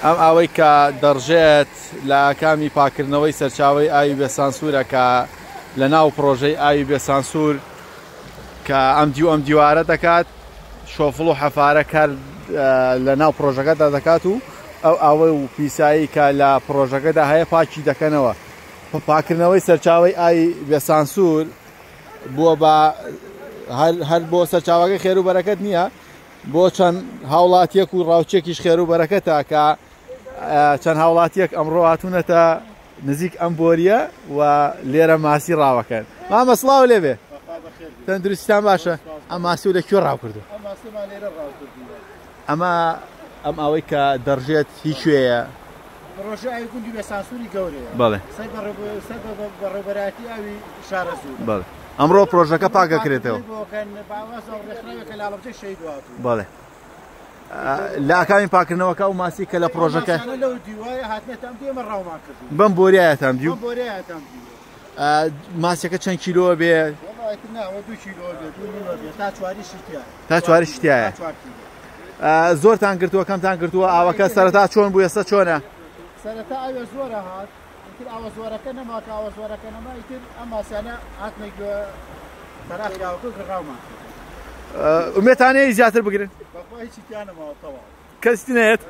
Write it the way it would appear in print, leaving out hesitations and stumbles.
ئەم ئەوەی کە دەڕژێت لە کامی پاکردنەوەی سەرچاوی ئاوی بێ سانسورە کە لە ناو پرۆژەی ئاوی بێ سانسور کە ئەم دیوارە دەکات شۆفڵ و حەفارە کار لە ناو پرۆژەکەدا دەکات و ئەو ئاوە و پیسایی کە لە پرۆژەکەدا هەیە پاکی دەکەنەوە. پاکردنەوەی سەرچاوی ئاوی بێ سانسور بووە بە هەر بۆ سەرچاوەکەی خێر و بەرەکەت نییە، بۆ چەند هاوڵاتیەک و ڕاوچێکیش خێر و بەرەکەتە کە چەند هاوڵاتیەک ئەمڕۆ هاتوونەتە نزیک ئەم بۆریە و لێرە ماسی ڕاوەکەن. مامە سڵاو لێبێ، تەندروستیتان باشە؟ ئەم ماسی و لەکوێ ڕاوکردو؟ ئەمە ئەم ئەوەی کە دەڕژێت هیچ شوێیە؟ پرۆژە ئاوی گوندی بێ سانسووری گەورەیە. بەڵێ. سەر بەڕێوەبەراتی ئاوی شارەزوو. بەڵێ. ئەمڕۆ پرۆژەکە پاک دەکرێتەوە. بەڵێ. لە ئاکامی پاکردنەوەکە و ماسی کە لە پرۆژەکە بەم بۆریایەتان دیو؟ ماسیەکە چەند کیلۆوە بێ؟ تا چواری شتیایە. زۆرتان گرتووە کەمتان گرتووە؟ ئاوەکە سەرەتا چۆن بوو ئێستا چۆنە؟ سەرەتا ئاوە زۆرە هات، ئیتر ئاوە زۆرەکە نەما کە ئاوە زۆرەکە نەما، ئیتر ئەم ماسیانە هاتنێک بەراقی ئاوەکە گڕاومان کرد. ئومێدتان هەیە زیاتر بگرن؟ بەخوا هیچی تیان نەماوە تەواو. کەستی نەهێت؟